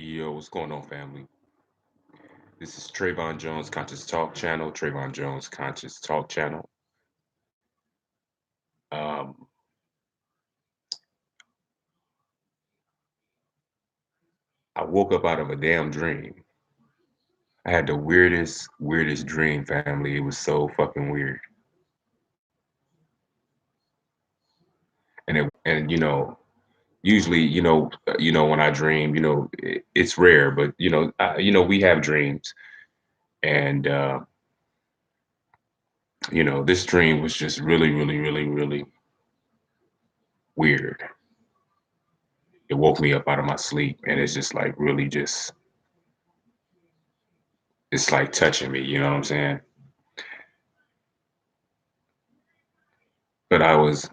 Yo, what's going on, family? This is Trayvon Jones Conscious Talk Channel. Trayvon Jones Conscious Talk Channel. Um, I woke up out of a damn dream. I had the weirdest dream, family. It was so fucking weird. And usually, when I dream, it's rare, but we have dreams, and this dream was just really, really, really, really weird. It woke me up out of my sleep, and it's just like really just it's like touching me, you know what I'm saying? But I was,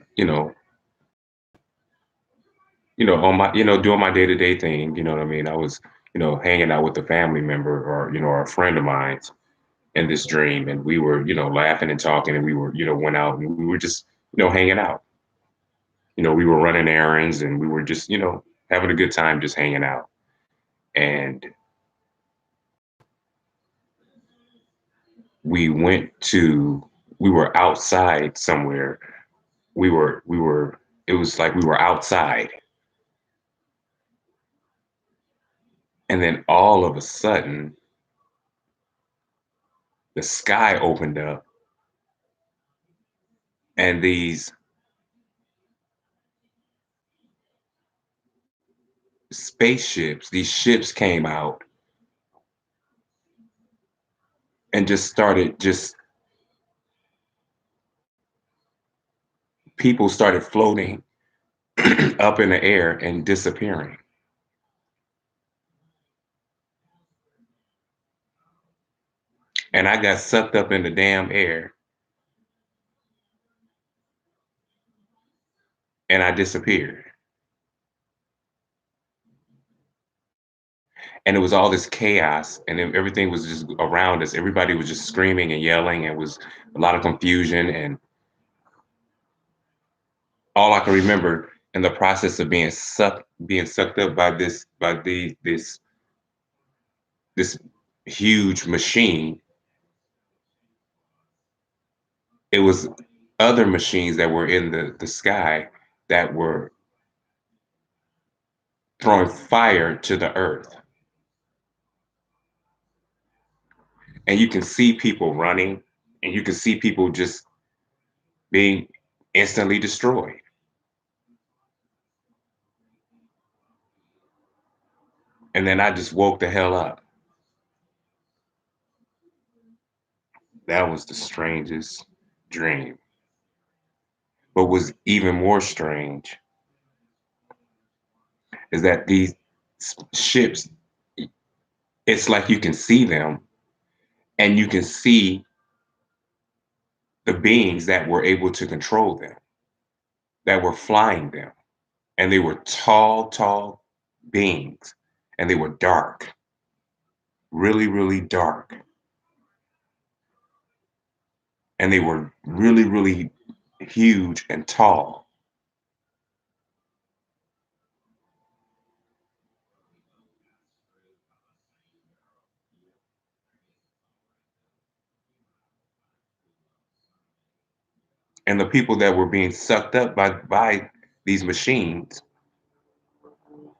on my, doing my day-to-day thing, you know what I mean? I was, hanging out with a family member or, or a friend of mine in this dream. And we were, laughing and talking and we were, went out and we were just, hanging out. We were running errands and we were just, having a good time just hanging out. And we went to, we were outside somewhere. It was like we were outside. And then all of a sudden, the sky opened up and these spaceships, these ships came out and just started, people started floating up in the air and disappearing. And I got sucked up in the damn air and I disappeared. And it was all this chaos and everything was just around us. Everybody was just screaming and yelling. It was a lot of confusion. And all I can remember in the process of being sucked up by this huge machine, it was other machines that were in the sky that were throwing fire to the earth. And you can see people running and you can see people just being instantly destroyed. And then I just woke the hell up. That was the strangest dream. What was even more strange is that these ships, it's like you can see them and you can see the beings that were able to control them, that were flying them. And they were tall, tall beings and they were dark, really, really dark. And they were really, really huge and tall. And the people that were being sucked up by these machines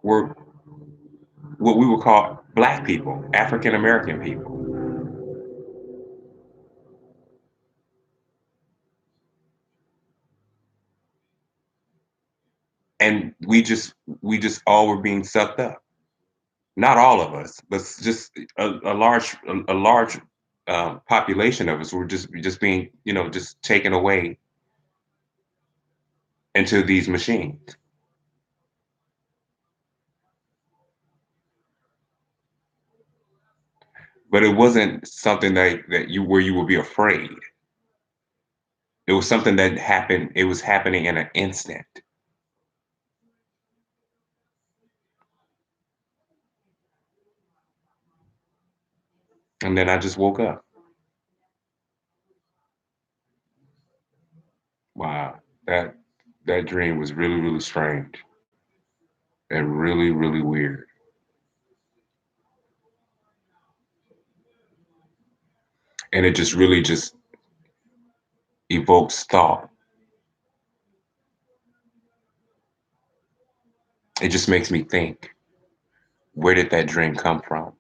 were what we would call Black people, African American people. And we just all were being sucked up. Not all of us, but just a large population of us were just being, just taken away into these machines. But it wasn't something that you where you would be afraid. It was something that happened. It was happening in an instant. And then I just woke up. Wow, that dream was really, really strange and really, really weird. And it just really just evokes thought. It just makes me think, where did that dream come from?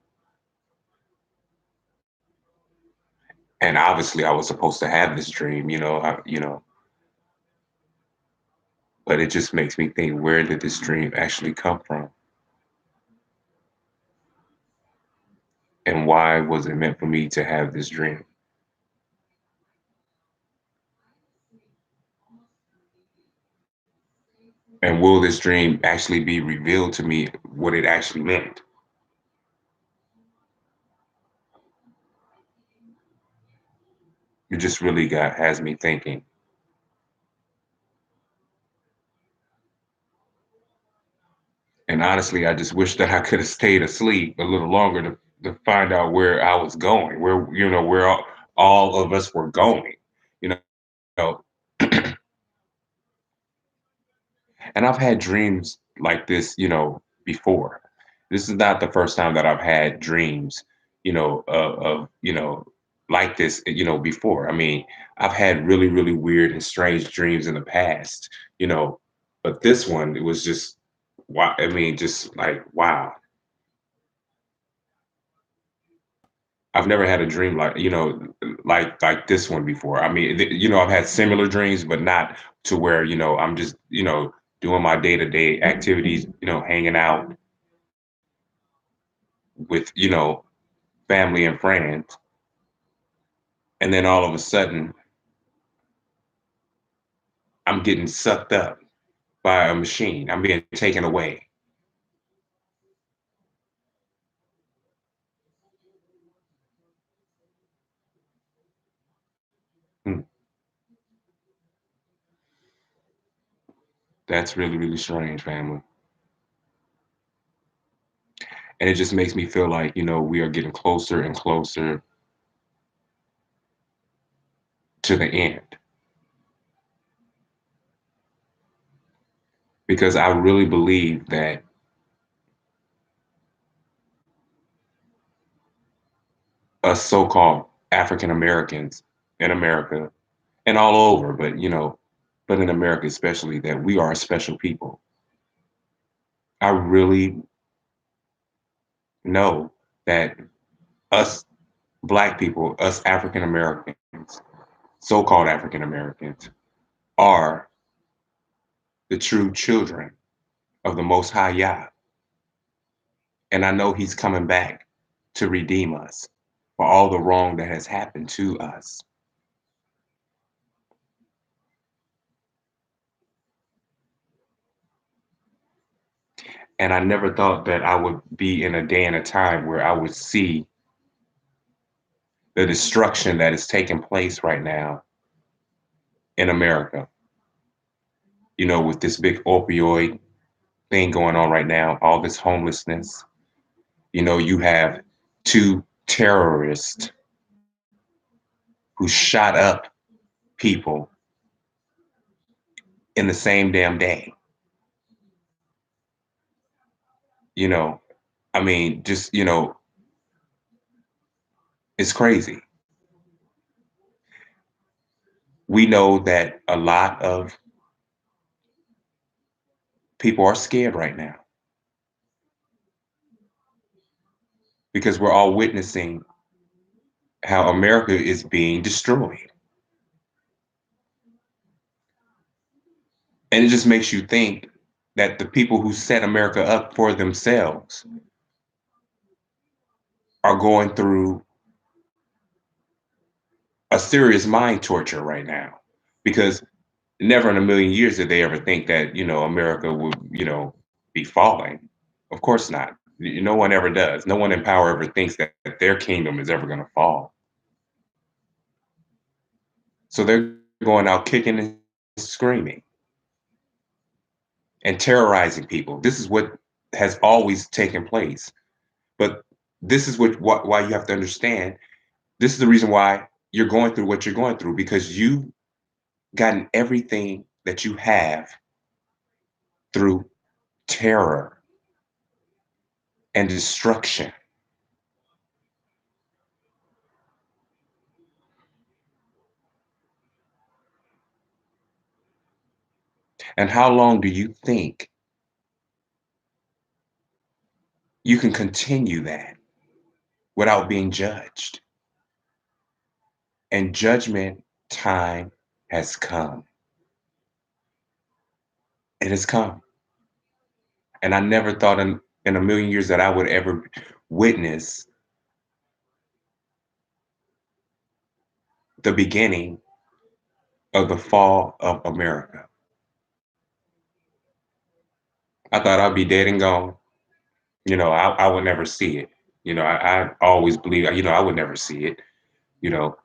And obviously I was supposed to have this dream, but it just makes me think, where did this dream actually come from? And why was it meant for me to have this dream? And will this dream actually be revealed to me what it actually meant? It just really got has me thinking. And honestly, I just wish that I could have stayed asleep a little longer to find out where I was going, where all of us were going, you know. And I've had dreams like this, before. This is not the first time that I've had dreams, like this, before. I mean, I've had really, really weird and strange dreams in the past, you know, but this one, it was just, wow. I mean, just like, wow. I've never had a dream like this one before. I mean, I've had similar dreams, but not to where, I'm just, doing my day-to-day activities, hanging out with, family and friends. And then all of a sudden, I'm getting sucked up by a machine. I'm being taken away. Hmm. That's really, really strange, family. And it just makes me feel like, we are getting closer and closer to the end. Because I really believe that us so-called African Americans in America and all over, but in America especially, that we are a special people. I really know that us Black people, us African Americans, so-called African Americans, are the true children of the Most High Yah. And I know He's coming back to redeem us for all the wrong that has happened to us. And I never thought that I would be in a day and a time where I would see the destruction that is taking place right now in America. With this big opioid thing going on right now, all this homelessness. You have two terrorists who shot up people in the same damn day. You know, I mean, just, it's crazy. We know that a lot of people are scared right now because we're all witnessing how America is being destroyed. And it just makes you think that the people who set America up for themselves are going through a serious mind torture right now, because never in a million years did they ever think that, America would, be falling. Of course not. No one ever does. No one in power ever thinks that their kingdom is ever going to fall. So they're going out kicking and screaming and terrorizing people. This is what has always taken place. But this is why you have to understand. This is the reason why you're going through what you're going through, because you've gotten everything that you have through terror and destruction. And how long do you think you can continue that without being judged? And judgment time has come. It has come. And I never thought in a million years that I would ever witness the beginning of the fall of America. I thought I'd be dead and gone. I would never see it. I always believe, I would never see it, you know,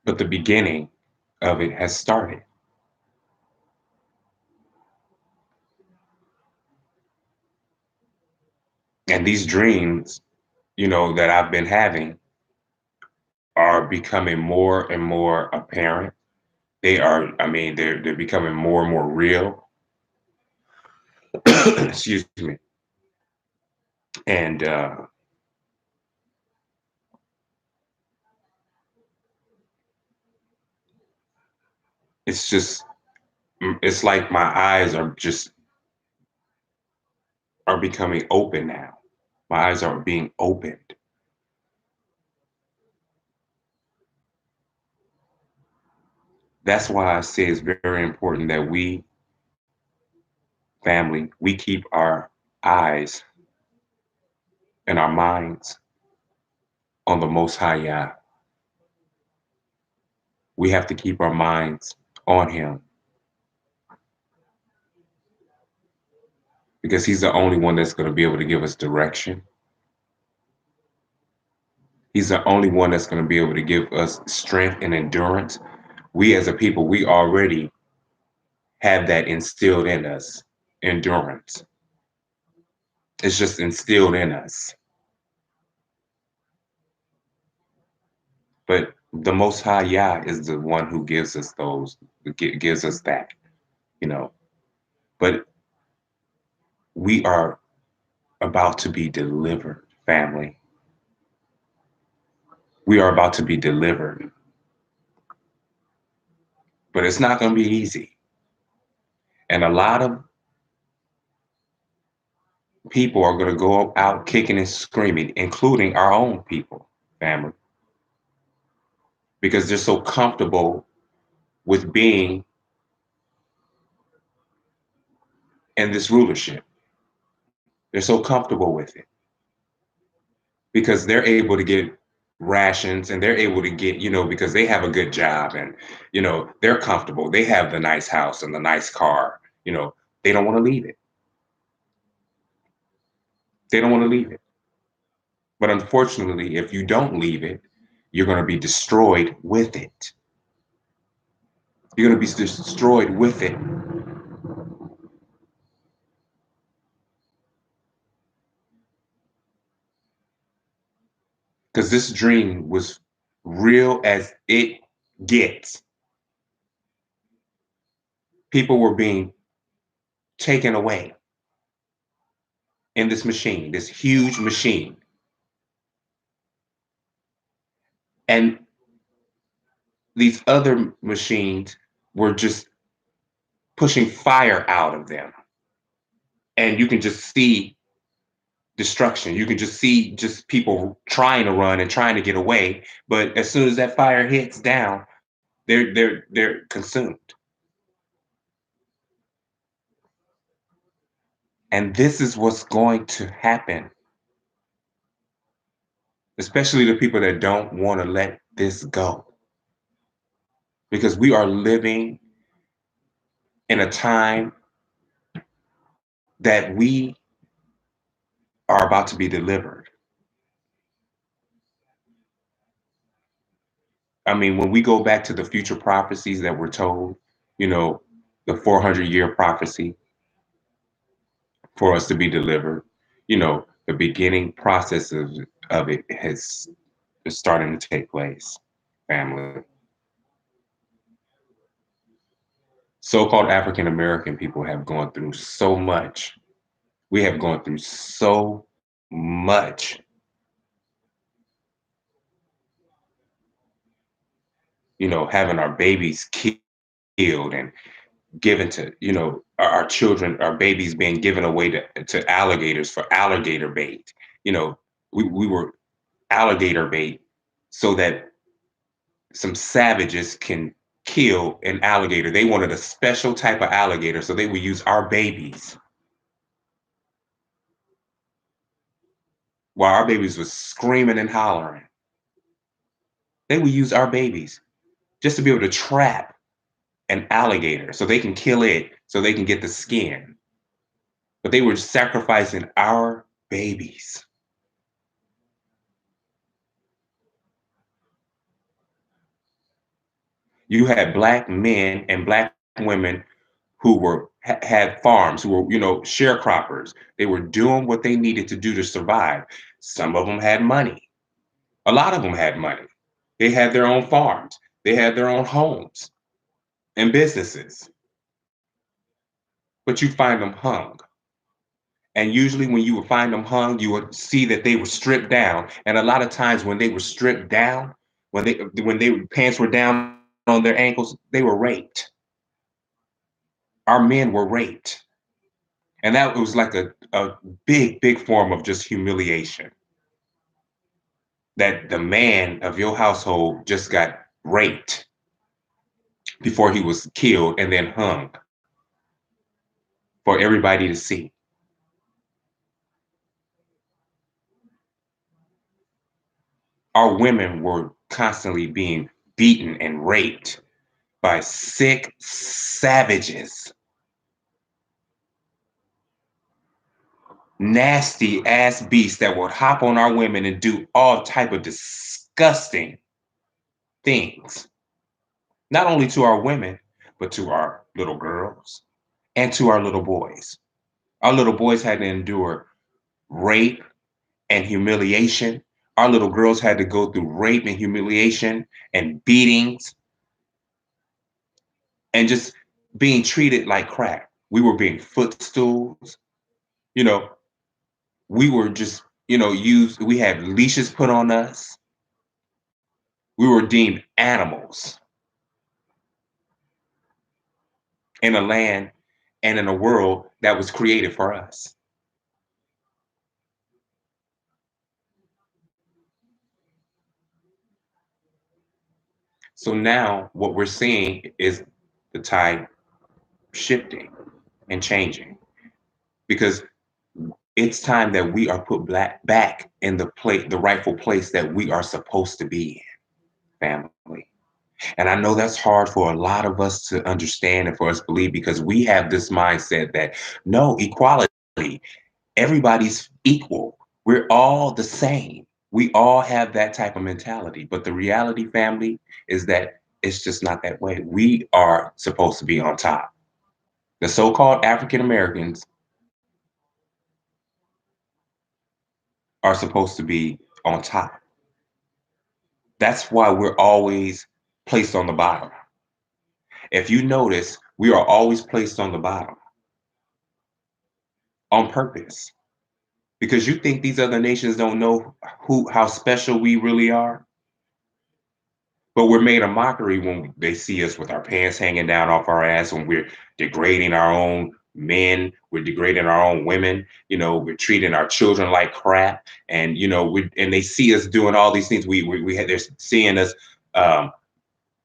but the beginning of it has started. And these dreams, that I've been having are becoming more and more apparent. They're becoming more and more real. Excuse me. And it's just, it's like my eyes are becoming open now. My eyes are being opened. That's why I say it's very important that we, family, we keep our eyes and our minds on the Most High Yah. We have to keep our minds on Him because He's the only one that's going to be able to give us direction. He's the only one that's going to be able to give us strength and endurance. We as a people, we already have that instilled in us, endurance. It's just instilled in us. But the Most High Yah is the one who gives us gives us that, you know. But we are about to be delivered, family. We are about to be delivered. But it's not going to be easy. And a lot of people are going to go out kicking and screaming, including our own people, family, because they're so comfortable with being in this rulership. They're so comfortable with it because they're able to get rations and they're able to get, because they have a good job and, they're comfortable. They have the nice house and the nice car, they don't want to leave it. They don't want to leave it. But unfortunately, if you don't leave it, you're going to be destroyed with it. You're going to be destroyed with it. Because this dream was real as it gets. People were being taken away in this machine, this huge machine. And these other machines were just pushing fire out of them. And you can just see destruction. You can just see just people trying to run and trying to get away. But as soon as that fire hits down, they're consumed. And this is what's going to happen, especially the people that don't want to let this go. Because we are living in a time that we are about to be delivered. I mean, when we go back to the future prophecies that we're told, you know, the 400-year prophecy for us to be delivered, the beginning process of it is starting to take place, family. So-called African American people have gone through so much. We have gone through so much. having our babies killed and given to, our children, our babies being given away to alligators for alligator bait. You know, we were alligator bait so that some savages can kill an alligator. They wanted a special type of alligator, so they would use our babies while our babies was screaming and hollering. They would use our babies just to be able to trap an alligator so they can kill it so they can get the skin. But they were sacrificing our babies. You had black men and black women who had farms, who were, sharecroppers. They were doing what they needed to do to survive. Some of them had money. A lot of them had money. They had their own farms. They had their own homes and businesses. But you find them hung. And usually when you would find them hung, you would see that they were stripped down. And a lot of times when they were stripped down, when they pants were down on their ankles, they were raped. Our men were raped. And that was like a big, big form of just humiliation. That the man of your household just got raped before he was killed and then hung for everybody to see. Our women were constantly being beaten and raped by sick savages, nasty ass beasts that would hop on our women and do all type of disgusting things, not only to our women, but to our little girls and to our little boys. Our little boys had to endure rape and humiliation. Our little girls had to go through rape and humiliation and beatings and just being treated like crap. We were being footstools. You know, we were just, used, we had leashes put on us. We were deemed animals in a land and in a world that was created for us. So now what we're seeing is the tide shifting and changing because it's time that we are put back in the rightful place that we are supposed to be in, family. And I know that's hard for a lot of us to understand and for us to believe because we have this mindset that no, equality, everybody's equal. We're all the same. We all have that type of mentality. But the reality, family, is that it's just not that way. We are supposed to be on top. The so called African Americans are supposed to be on top. That's why we're always placed on the bottom. If you notice, we are always placed on the bottom on purpose because you think these other nations don't know how special we really are. But we're made a mockery when they see us with our pants hanging down off our ass, when we're degrading our own men, we're degrading our own women, we're treating our children like crap. And, and they see us doing all these things. They're seeing us um,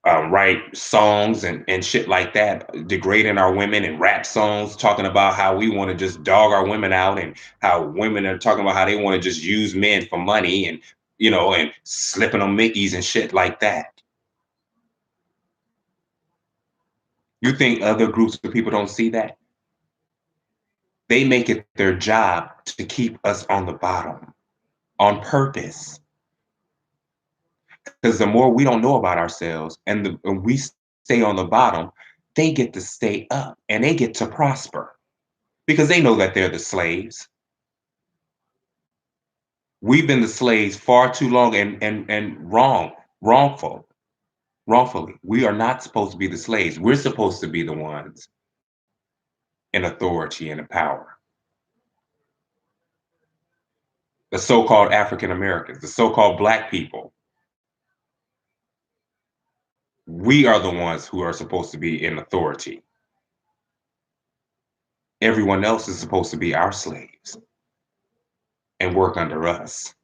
write songs and shit like that, degrading our women and rap songs, talking about how we want to just dog our women out and how women are talking about how they want to just use men for money and, and slipping on Mickeys and shit like that. You think other groups of people don't see that? They make it their job to keep us on the bottom on purpose. Because the more we don't know about ourselves and we stay on the bottom, they get to stay up and they get to prosper because they know that they're the slaves. We've been the slaves far too long and wrongfully. We are not supposed to be the slaves. We're supposed to be the ones in authority and in power. The so-called African Americans, the so-called Black people. We are the ones who are supposed to be in authority. Everyone else is supposed to be our slaves and work under us.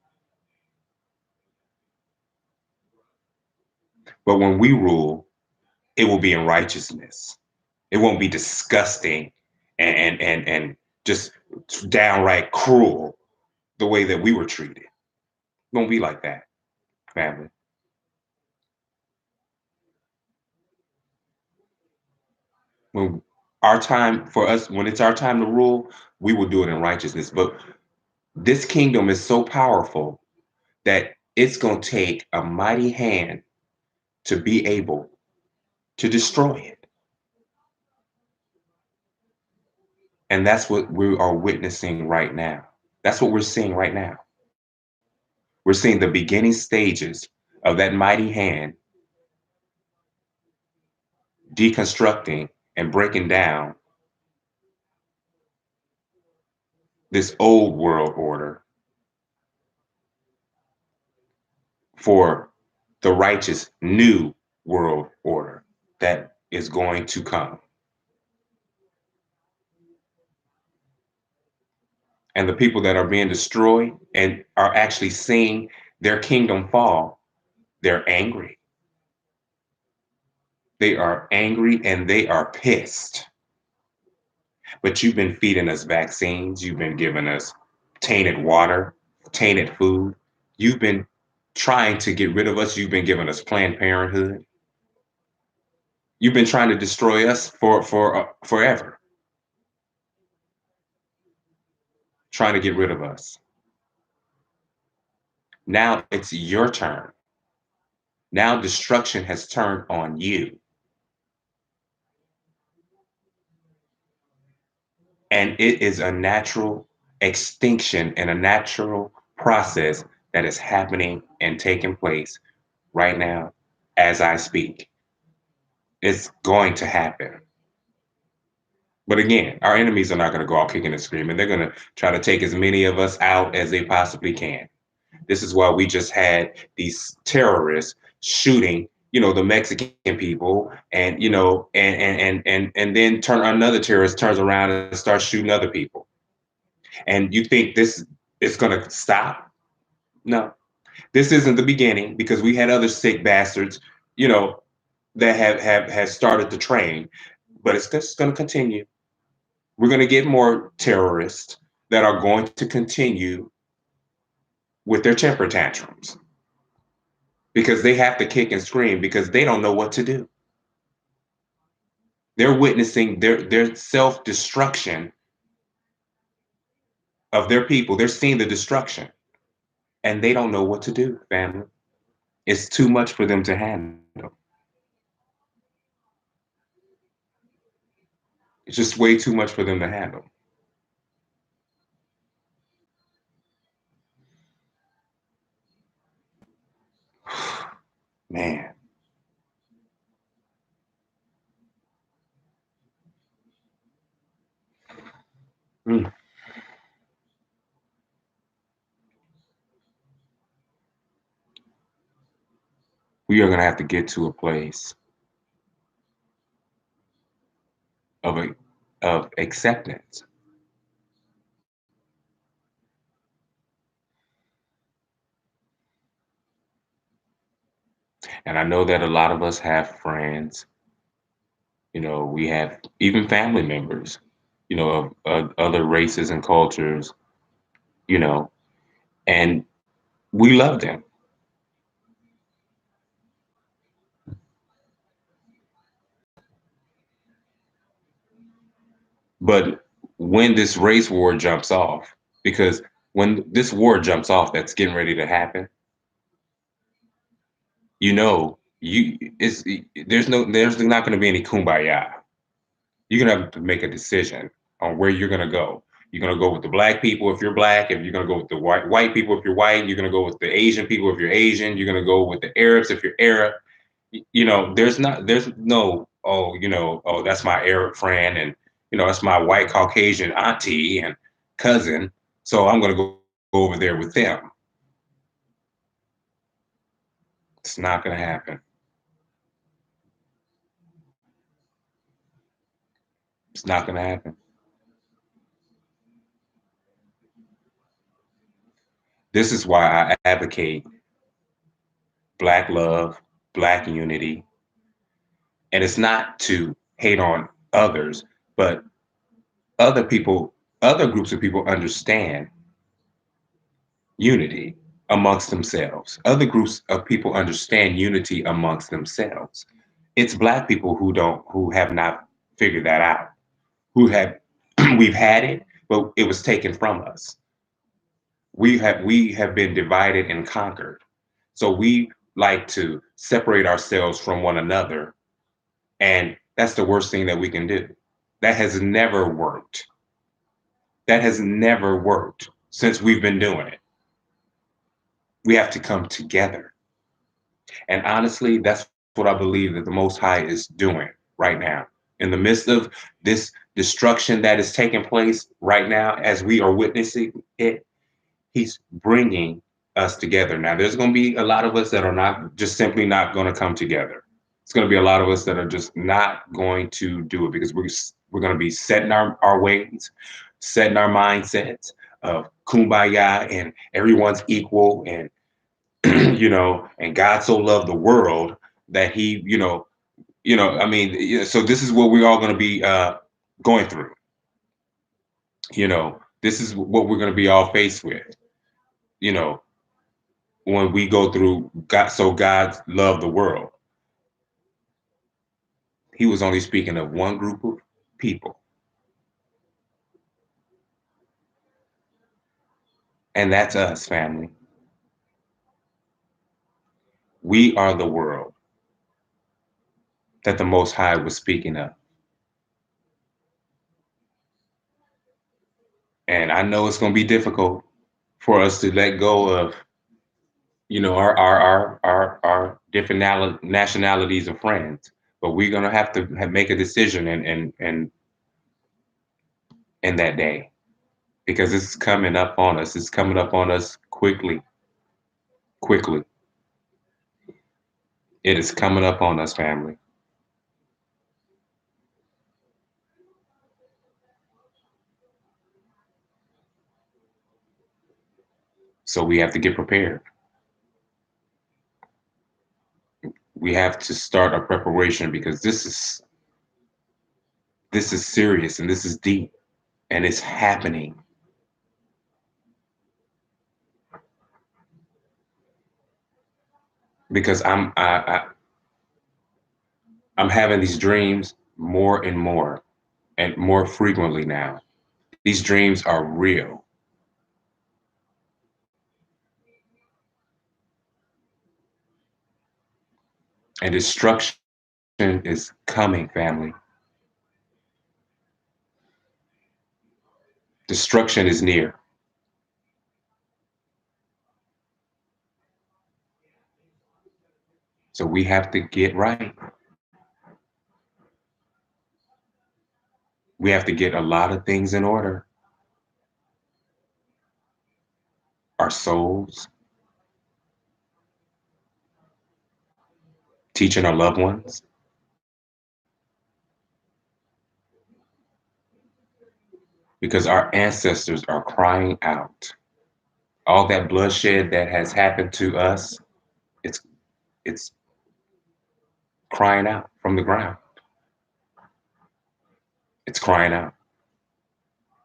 But when we rule, it will be in righteousness. It won't be disgusting and just downright cruel the way that we were treated. It won't be like that, family. When our time for us, when it's our time to rule, we will do it in righteousness. But this kingdom is so powerful that it's going to take a mighty hand to be able to destroy it. And that's what we are witnessing right now. That's what we're seeing right now. We're seeing the beginning stages of that mighty hand deconstructing and breaking down this old world order for the righteous new world order that is going to come. And the people that are being destroyed and are actually seeing their kingdom fall, they're angry. They are angry and they are pissed. But you've been feeding us vaccines, you've been giving us tainted water, tainted food. You've been trying to get rid of us. You've been giving us Planned Parenthood. You've been trying to destroy us for forever, trying to get rid of us. Now it's your turn. Now destruction has turned on you. And it is a natural extinction and a natural process that is happening and taking place right now as I speak. It's going to happen. But again, our enemies are not going to go out kicking and screaming. They're going to try to take as many of us out as they possibly can. This is why we just had these terrorists shooting, the Mexican people, and and then another terrorist turns around and starts shooting other people. And you think this is going to stop? No, this isn't the beginning because we had other sick bastards, you know, that have started to train, but it's just going to continue. We're going to get more terrorists that are going to continue with their temper tantrums because they have to kick and scream because they don't know what to do. They're witnessing their self-destruction of their people. They're seeing the destruction and they don't know what to do, family. It's too much for them to handle. It's just way too much for them to handle. Man. Mm. We are going to have to get to a place of of acceptance. And I know that a lot of us have friends, we have even family members, of other races and cultures, you know, and we love them. But when this race war jumps off, because when this war jumps off that's getting ready to happen, you it's there's not going to be any kumbaya. You're gonna have to make a decision on where you're gonna go. You're gonna go with the black people if you're black. If you're gonna go with the white people if you're white. You're gonna go with the Asian people if you're Asian. You're gonna go with the Arabs if you're Arab. There's no oh that's my Arab friend and that's my white Caucasian auntie and cousin. So I'm gonna go over there with them. It's not gonna happen. It's not going to happen. This is why I advocate Black love, Black unity. And it's not to hate on others, but other people, other groups of people understand unity amongst themselves. Other groups of people understand unity amongst themselves. It's Black people who have not figured that out, who have, we've had it, but it was taken from us. We have been divided and conquered. So we like to separate ourselves from one another, and that's the worst thing that we can do. That has never worked. That has never worked since we've been doing it. We have to come together. And honestly, that's what I believe that the Most High is doing right now. In the midst of this destruction that is taking place right now, as we are witnessing it, He's bringing us together. Now, there's going to be a lot of us that are not just simply not going to come together. It's going to be a lot of us that are just not going to do it because we're going to be setting our ways, setting our mindsets of kumbaya and everyone's equal and and God so loved the world that he, I mean, so this is what we're all going to be going through. This is what we're going to be all faced with. You know, when we go through God, so God loved the world. He was only speaking of one group of people, and that's us, family. We are the world that the Most High was speaking of. And I know it's going to be difficult for us to let go of, our different nationalities of friends, but we're going to have to make a decision in that day because it's coming up on us. It's coming up on us quickly, quickly. It is coming up on us, family. So we have to get prepared. We have to start a preparation because this is serious and this is deep and it's happening. Because I'm having these dreams more and more frequently now. These dreams are real. And destruction is coming, family. Destruction is near. So we have to get right. We have to get a lot of things in order. Our souls, teaching our loved ones, because our ancestors are crying out. All that bloodshed that has happened to us, it's it's crying out from the ground. It's crying out.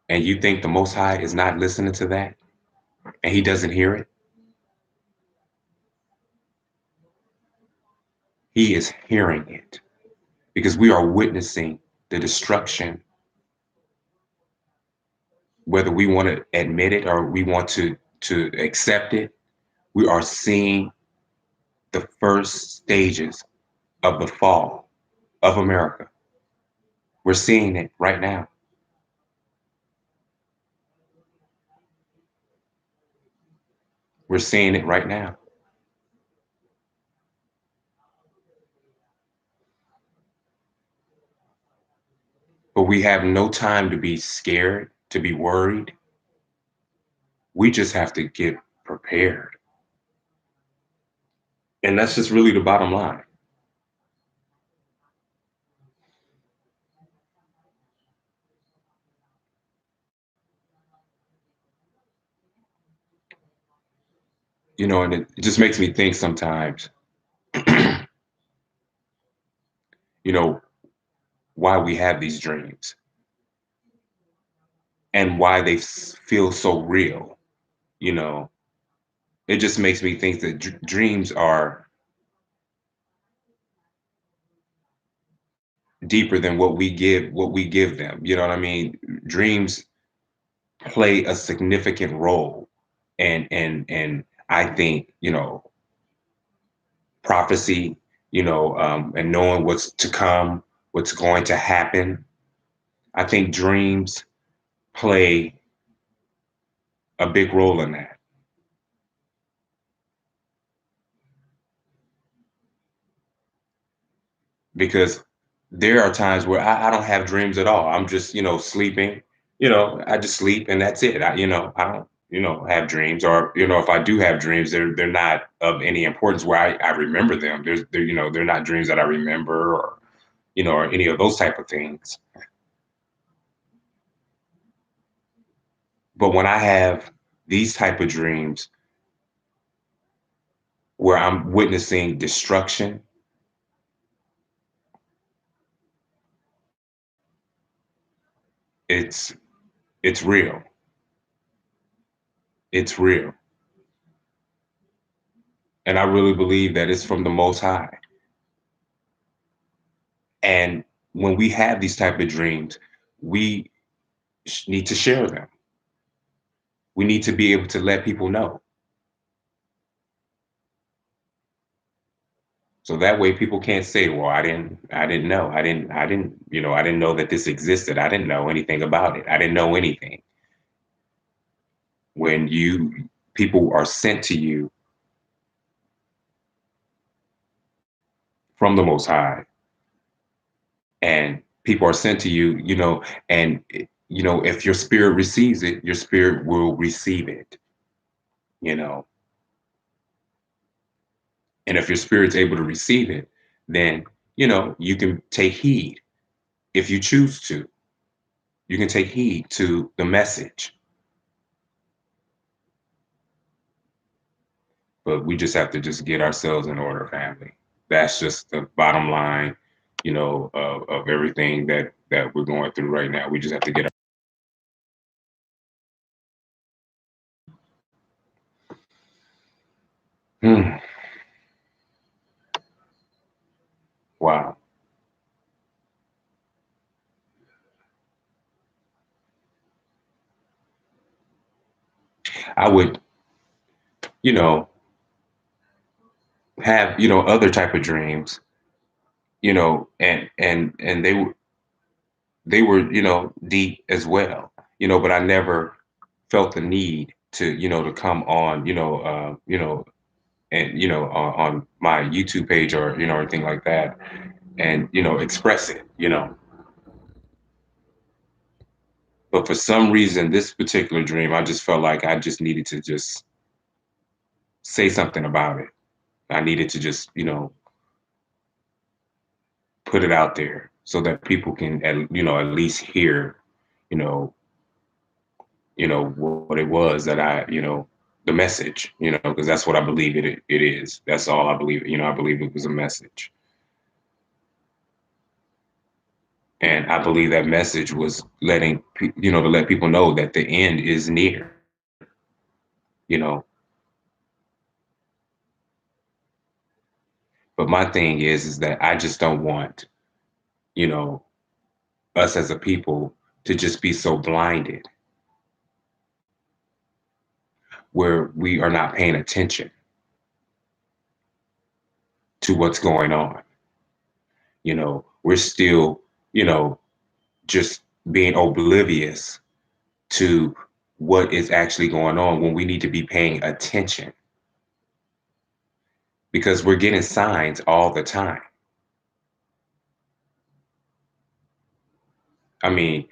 And you think the Most High is not listening to that and he doesn't hear it? He is hearing it because we are witnessing the destruction, whether we want to admit it or we want to accept it. We are seeing the first stages of the fall of America. We're seeing it right now. We're seeing it right now. But we have no time to be scared, to be worried. We just have to get prepared. And that's just really the bottom line. And it just makes me think sometimes, you know, why we have these dreams and why they feel so real. You know, it just makes me think that dreams are deeper than what we give them. You know what I mean? Dreams play a significant role, and I think prophecy, and knowing what's to come, what's going to happen. I think dreams play a big role in that because there are times where I don't have dreams at all. I'm just, sleeping. I just sleep and that's it. I don't, have dreams, or if I do have dreams, they're not of any importance where I remember them. They're not dreams that I remember, or any of those type of things. But when I have these type of dreams where I'm witnessing destruction, it's it's real. It's real. And I really believe that it's from the Most High. And when we have these type of dreams, we need to share them. We need to be able to let people know. So that way people can't say, well, I didn't know. I didn't know that this existed. I didn't know anything about it. I didn't know anything. When people are sent to you from the Most High, and people are sent to you, and if your spirit receives it, your spirit will receive it, you know. And if your spirit's able to receive it, then you can take heed if you choose to. You can take heed to the message, but we just have to just get ourselves in order, family. That's just the bottom line, of everything that we're going through right now. We just have to get. Hmm. Wow. I would, you know, have other type of dreams, and they were deep as well, but I never felt the need to come on, and on my YouTube page, or anything like that, and express it, but for some reason this particular dream, I just felt like I just needed to just say something about it. I needed to just put it out there so that people can at least hear you know what it was that the message, because that's what I believe it is. That's all I believe. I believe it was a message. And I believe that message was to let people know that the end is near, you know. But my thing is that I just don't want, you know, us as a people to just be so blinded where we are not paying attention to what's going on. We're still, just being oblivious to what is actually going on when we need to be paying attention because we're getting signs all the time. I mean,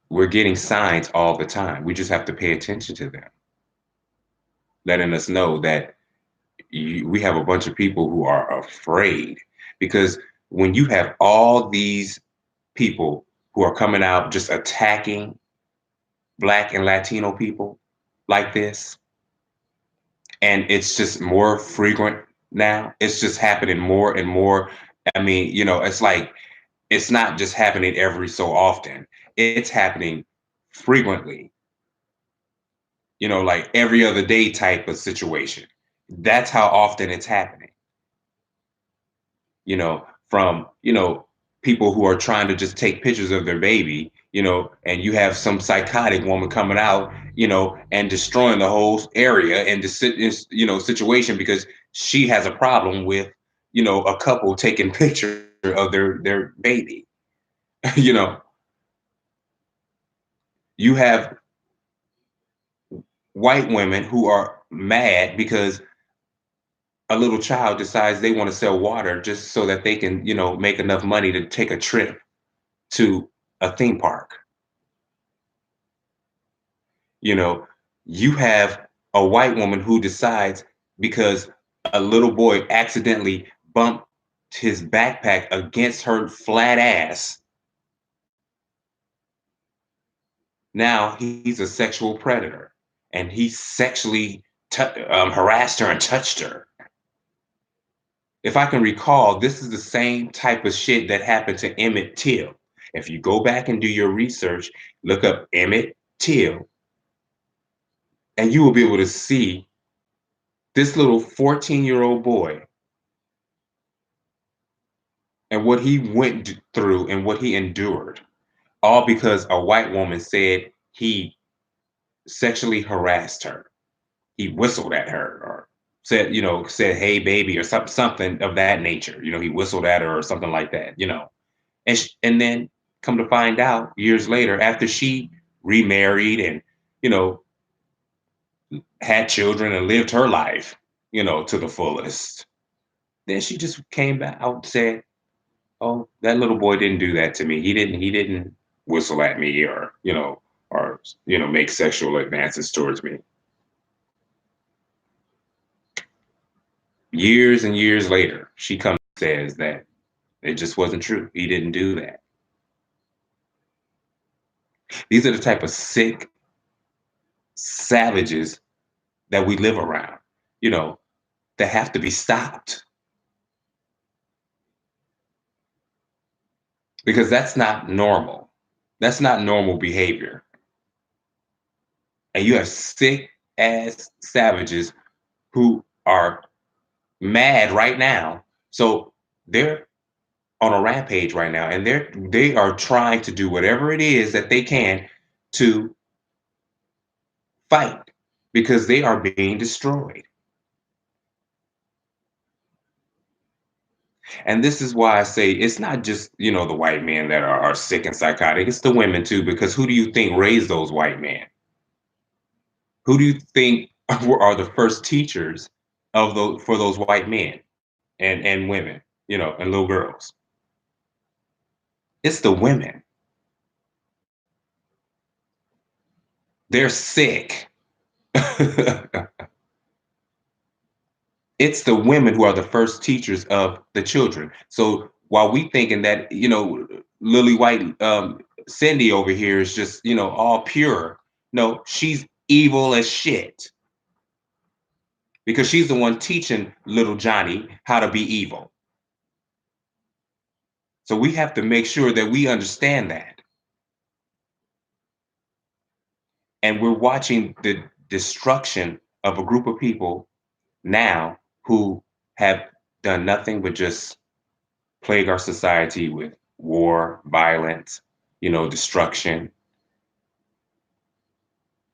we're getting signs all the time. We just have to pay attention to them, letting us know that we have a bunch of people who are afraid because when you have all these people who are coming out just attacking Black and Latino people like this, and it's just more frequent now. It's just happening more and more. I mean, it's like it's not just happening every so often. It's happening frequently, like every other day type of situation. That's how often it's happening, from, people who are trying to just take pictures of their baby, and you have some psychotic woman coming out, and destroying the whole area and the situation because she has a problem with, a couple taking picture of their baby. you know, you have white women who are mad because a little child decides they want to sell water just so that they can, make enough money to take a trip to a theme park. You know, you have a white woman who decides because a little boy accidentally bumped his backpack against her flat ass. Now he's a sexual predator and he sexually harassed her and touched her. If I can recall, this is the same type of shit that happened to Emmett Till. If you go back and do your research, look up Emmett Till, and you will be able to see this little 14-year-old boy and what he went through and what he endured, all because a white woman said he sexually harassed her. He whistled at her or said, "Hey, baby," or something of that nature. He whistled at her or something like that. And then come to find out years later, after she remarried and, you know, had children and lived her life, to the fullest, then she just came back out and said, "Oh, that little boy didn't do that to me. He didn't whistle at me or make sexual advances towards me." Years and years later, she comes and says that it just wasn't true. He didn't do that. These are the type of sick savages that we live around, you know, that have to be stopped because that's not normal. That's not normal behavior. And you have sick ass savages who are mad right now. So they're on a rampage right now and they are trying to do whatever it is that they can to fight because they are being destroyed. And this is why I say it's not just, the white men that are sick and psychotic, it's the women too, because who do you think raised those white men? Who do you think are the first teachers of those for those white men and women, and little girls? It's the women. They're sick. It's the women who are the first teachers of the children. So while we thinking that, Lily White, Cindy over here is just, all pure. No, she's evil as shit because she's the one teaching little Johnny how to be evil. So we have to make sure that we understand that. And we're watching the destruction of a group of people now who have done nothing but just plague our society with war, violence, destruction.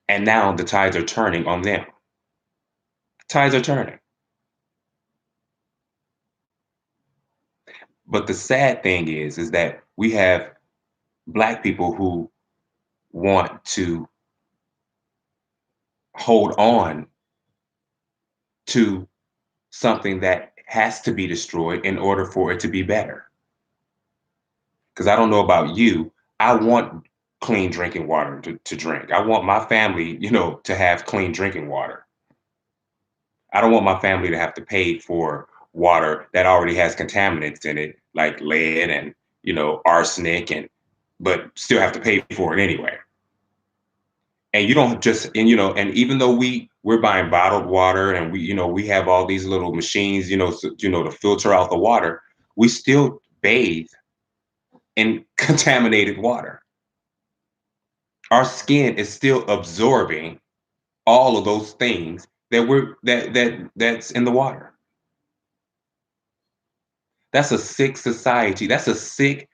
And now the tides are turning on them. Tides are turning. But the sad thing is that we have Black people who want to hold on to something that has to be destroyed in order for it to be better. Because I don't know about you, I want clean drinking water to drink. I want my family, to have clean drinking water. I don't want my family to have to pay for water that already has contaminants in it, like lead and, arsenic, but still have to pay for it anyway. And you don't just and and even though we're buying bottled water and we have all these little machines, to filter out the water, we still bathe in contaminated water. Our skin is still absorbing all of those things that's in the water. That's a sick society. That's a sick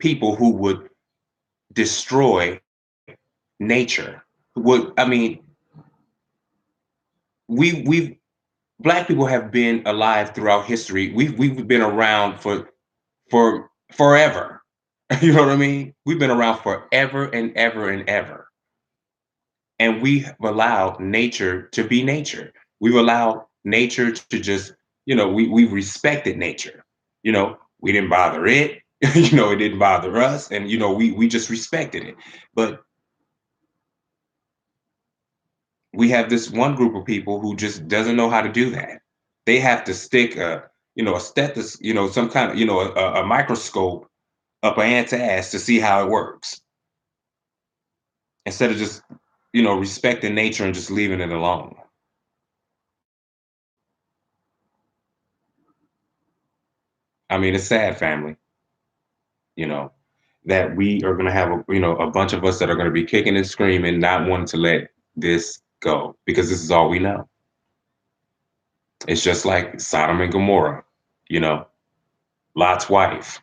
people who would destroy nature. Would I mean, we've black people have been alive throughout history. We've been around for forever. You know what I mean? We've been around forever and ever and ever. And we have allowed nature to be nature. We've allowed nature to just, we respected nature. We didn't bother it. It didn't bother us. And we just respected it. But we have this one group of people who just doesn't know how to do that. They have to stick a stethoscope, some kind of, a microscope up an ant's ass to see how it works instead of just, respecting nature and just leaving it alone. I mean, it's sad, family, you know, that we are going to have, a bunch of us that are going to be kicking and screaming, not wanting to let this go because this is all we know. It's just like Sodom and Gomorrah, you know, Lot's wife.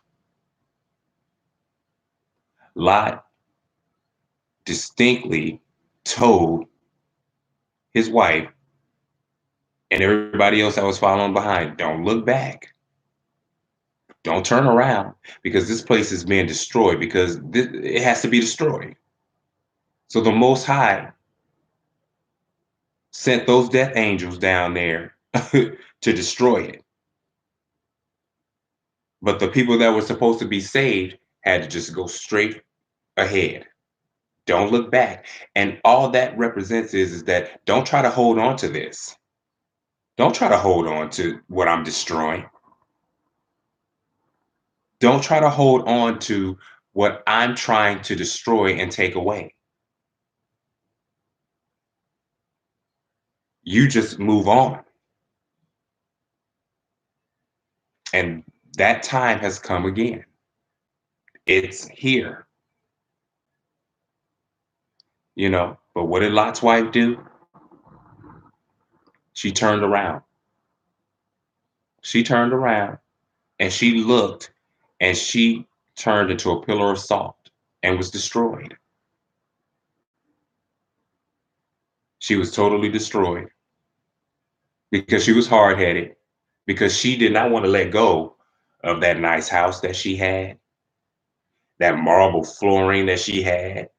Lot distinctly told his wife and everybody else that was following behind, don't look back. Don't turn around because this place is being destroyed because it has to be destroyed. So the Most High sent those death angels down there to destroy it. But the people that were supposed to be saved had to just go straight ahead. Don't look back. And all that represents is that don't try to hold on to this. Don't try to hold on to what I'm destroying. Don't try to hold on to what I'm trying to destroy and take away. You just move on. And that time has come again. It's here, But what did Lot's wife do? She turned around. She turned around and she looked and she turned into a pillar of salt and was destroyed. She was totally destroyed because she was hard headed, because she did not want to let go of that nice house that she had, that marble flooring that she had.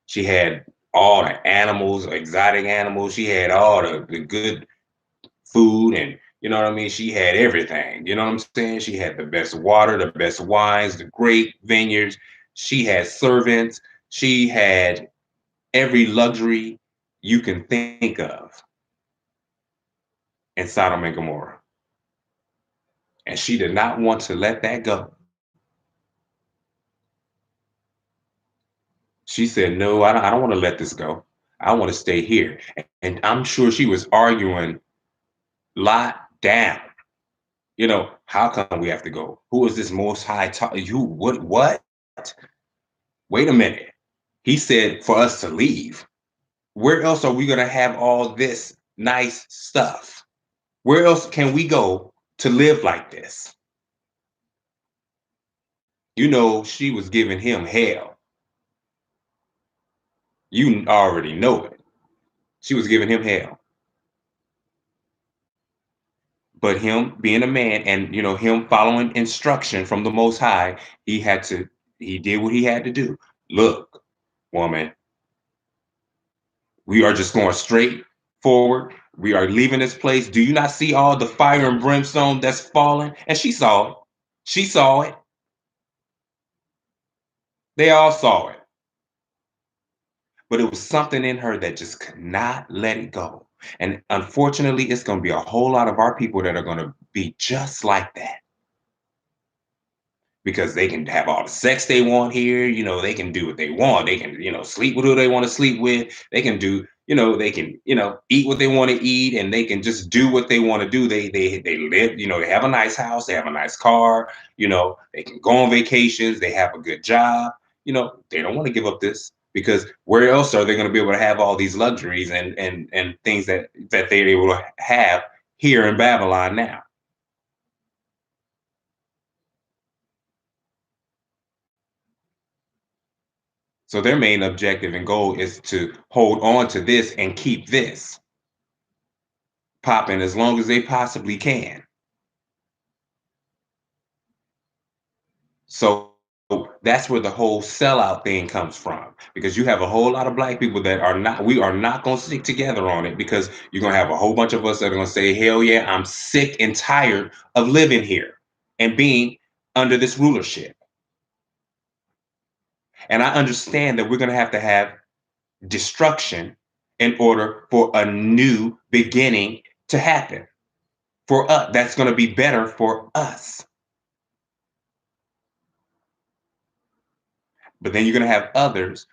She had all the animals, exotic animals. She had all the good food and you know what I mean? She had everything. You know what I'm saying? She had the best water, the best wines, the great vineyards. She had servants. She had every luxury you can think of in Sodom and Gomorrah. And she did not want to let that go. She said, no, I don't want to let this go. I want to stay here. And I'm sure she was arguing Lot down. How come we have to go? Who is this most high you what? Wait a minute. He said for us to leave. Where else are we gonna have all this nice stuff? Where else can we go to live like this? She was giving him hell. You already know it. She was giving him hell. But him being a man and him following instruction from the Most High, he did what he had to do. Look, woman, we are just going straight forward. We are leaving this place. Do you not see all the fire and brimstone that's falling? And she saw it. She saw it. They all saw it. But it was something in her that just could not let it go. And unfortunately, it's going to be a whole lot of our people that are going to be just like that. because they can have all the sex they want here. They can do what they want. They can, sleep with who they want to sleep with. They can do, they can, eat what they want to eat, and they can just do what they want to do. They live, they have a nice house, they have a nice car, they can go on vacations, they have a good job. They don't want to give up this, because where else are they going to be able to have all these luxuries and things that they're able to have here in Babylon now? So their main objective and goal is to hold on to this and keep this popping as long as they possibly can. So that's where the whole sellout thing comes from, because you have a whole lot of black people that are not, we are not going to stick together on it, because you're going to have a whole bunch of us that are going to say, hell yeah, I'm sick and tired of living here and being under this rulership. And I understand that we're going to have destruction in order for a new beginning to happen for us. That's going to be better for us. But then you're going to have others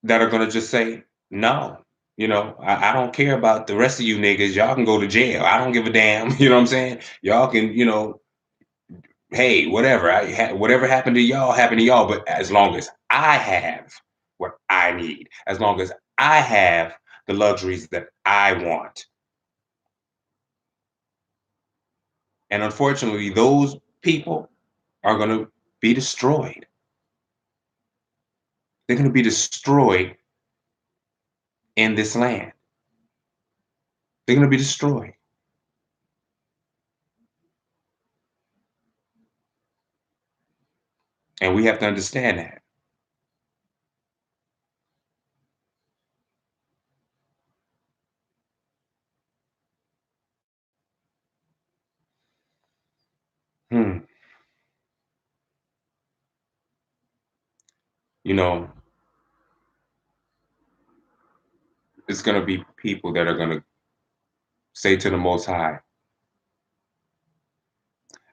that are going to just say, no, I don't care about the rest of you niggas. Y'all can go to jail. I don't give a damn. You know what I'm saying? Y'all can, hey, whatever. Whatever happened to y'all happened to y'all. But as long as I have what I need, as long as I have the luxuries that I want. And unfortunately, those people are going to be destroyed. They're going to be destroyed in this land. They're going to be destroyed. And we have to understand that. Hmm. You know, it's going to be people that are going to say to the Most High,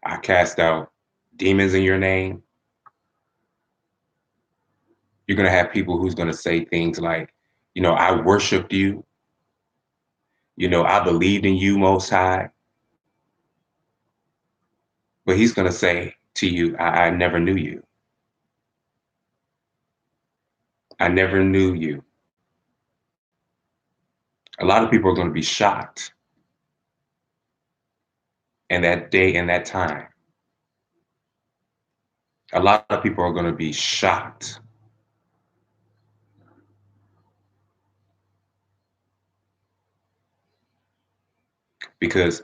I cast out demons in your name. You're going to have people who's going to say things like, I worshiped you. I believed in you, Most High. But he's going to say to you, I never knew you. I never knew you. A lot of people are going to be shocked in that day and that time. A lot of people are going to be shocked. Because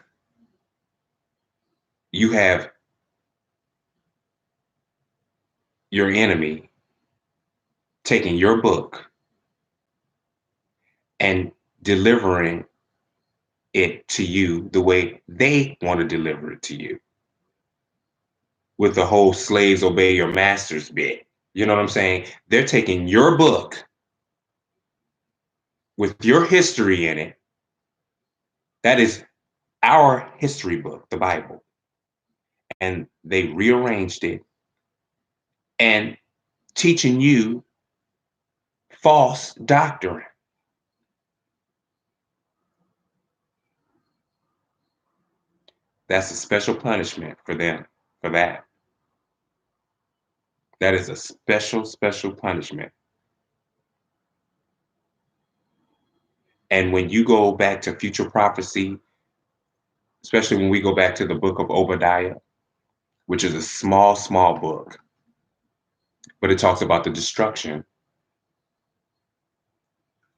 you have your enemy taking your book and delivering it to you the way they want to deliver it to you, with the whole slaves obey your masters bit. You know what I'm saying? They're taking your book with your history in it. That is our history book, the Bible. And they rearranged it and teaching you false doctrine. That's a special punishment for them for that. That is a special, special punishment. And when you go back to future prophecy, especially when we go back to the book of Obadiah, which is a small, small book, but it talks about the destruction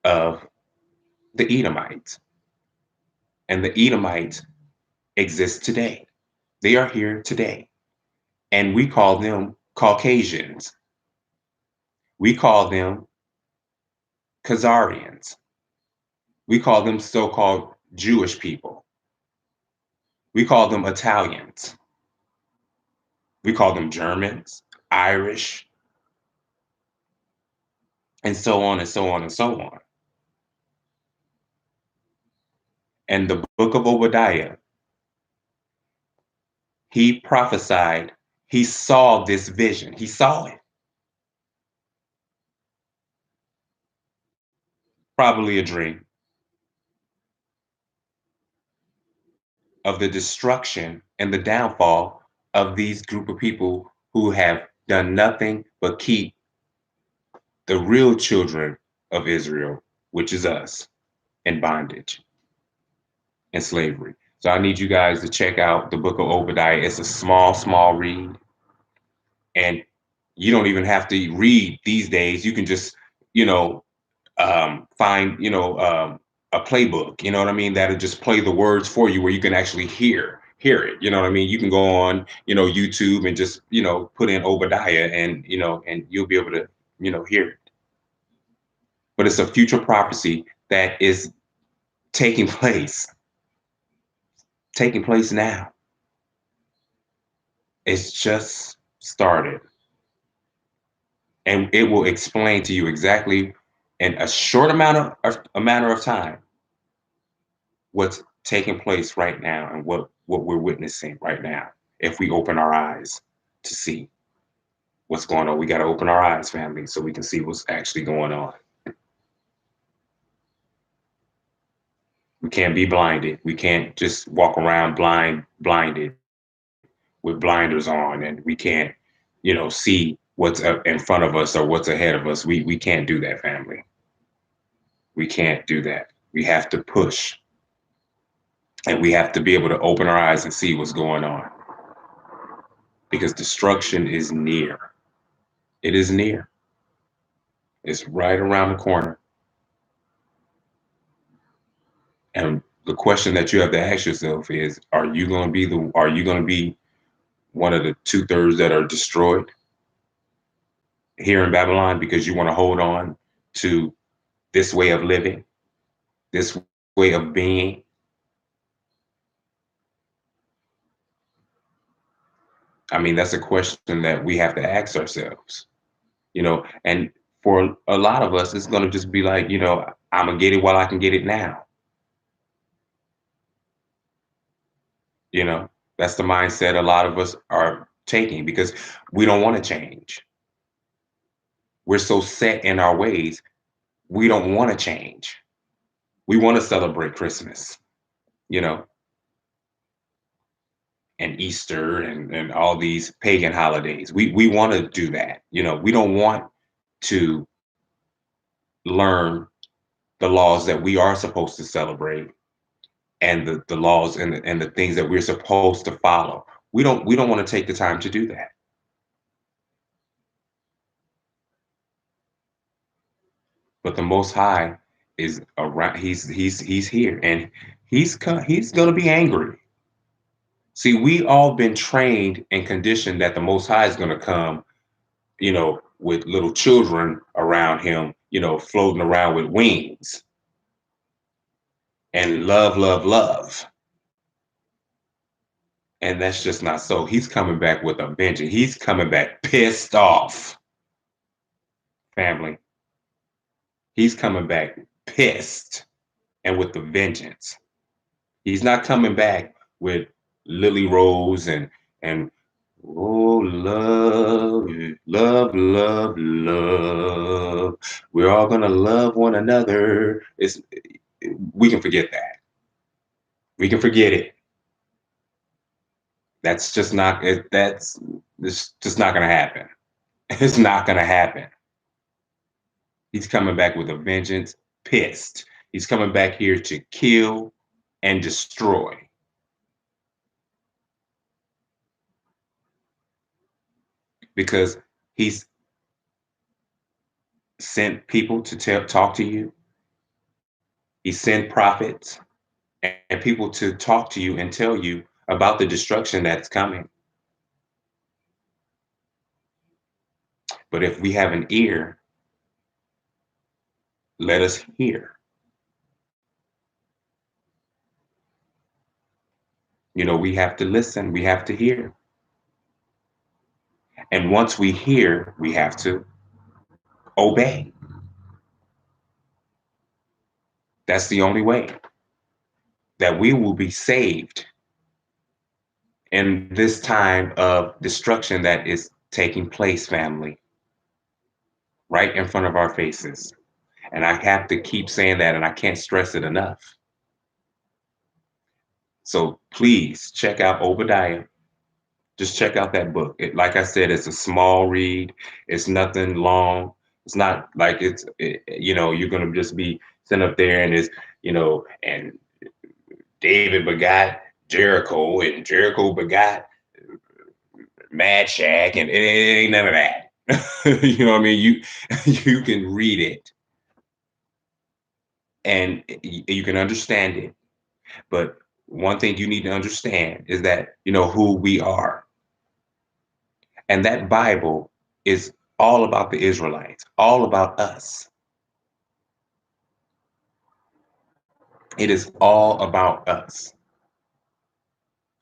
of the Edomites. And the Edomites exist today. They are here today. And we call them Caucasians. We call them Khazarians. We call them so-called Jewish people. We call them Italians. We call them Germans, Irish, and so on and so on and so on. And the book of Obadiah He prophesied. He saw this vision. He saw it. Probably a dream of the destruction and the downfall of these group of people who have done nothing but keep the real children of Israel, which is us, in bondage and slavery. So I need you guys to check out the book of Obadiah. It's a small, small read. And you don't even have to read these days. You can just, you know, find, a playbook, you know what I mean? That'll just play the words for you where you can actually hear it. You know what I mean? You can go on, YouTube and just, put in Obadiah and, and you'll be able to, hear it. But it's a future prophecy that is taking place, taking place now. It's just started. And it will explain to you exactly in a short amount of time what's taking place right now and what we're witnessing right now if we open our eyes to see what's going on. We got to open our eyes, family, so we can see what's actually going on. We can't be blinded. We can't just walk around blinded with blinders on, and we can't, see what's up in front of us or what's ahead of us. We can't do that, family. We can't do that. We have to push, and we have to be able to open our eyes and see what's going on because destruction is near. It is near. It's right around the corner. And the question that you have to ask yourself is, are you going to be one of the 2/3 that are destroyed here in Babylon because you want to hold on to this way of living, this way of being? I mean, that's a question that we have to ask ourselves, and for a lot of us, it's going to just be like, I'm going to get it while I can get it now. You know, that's the mindset a lot of us are taking because we don't want to change. We're so set in our ways, we don't want to change. We want to celebrate Christmas, you know, and Easter and all these pagan holidays. We want to do that. We don't want to learn the laws that we are supposed to celebrate and the laws and the things that we're supposed to follow. We don't want to take the time to do that. But the Most High is around. He's here, and he's gonna be angry. See, we all been trained and conditioned that the Most High is gonna come, with little children around him, floating around with wings and love, love, love. And that's just not so. He's coming back with a vengeance. He's coming back pissed off, family. He's coming back pissed and with the vengeance. He's not coming back with Lily Rose and oh love, love, love, love. We're all gonna love one another. We can forget that. We can forget it. That's just not it. It's just not gonna happen. It's not gonna happen. He's coming back with a vengeance, pissed. He's coming back here to kill and destroy because he's sent people to talk to you. He sent prophets and people to talk to you and tell you about the destruction that's coming. But if we have an ear, let us hear. We have to listen, we have to hear. And once we hear, we have to obey. That's the only way that we will be saved in this time of destruction that is taking place, family, right in front of our faces. And I have to keep saying that, and I can't stress it enough. So please check out Obadiah. Just check out that book. Like I said, it's a small read. It's nothing long. It's not like you're going to just be sitting up there and and David begot Jericho and Jericho begot Mad Shack, and it ain't none of that. You know what I mean? You can read it and you can understand it. But one thing you need to understand is that you know who we are. And that Bible is all about the Israelites, all about us. It is all about us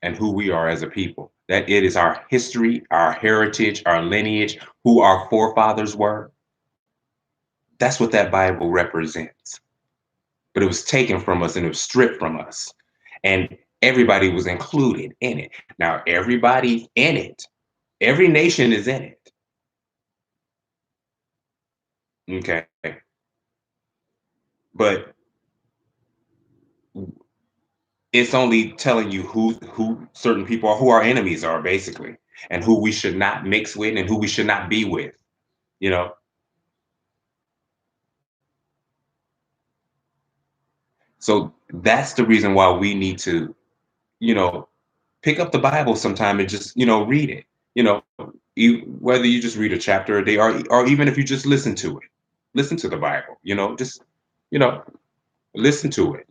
and who we are as a people. That it is our history, our heritage, our lineage, who our forefathers were. That's what that Bible represents. But it was taken from us and it was stripped from us. And everybody was included in it. Now, everybody in it, every nation is in it. Okay. But it's only telling you who certain people are, who our enemies are, basically, and who we should not mix with and who we should not be with. You know, so that's the reason why we need to, you know, pick up the Bible sometime and just, read it. You know, whether you just read a chapter a day, or even if you just listen to the Bible. Just you know, listen to it.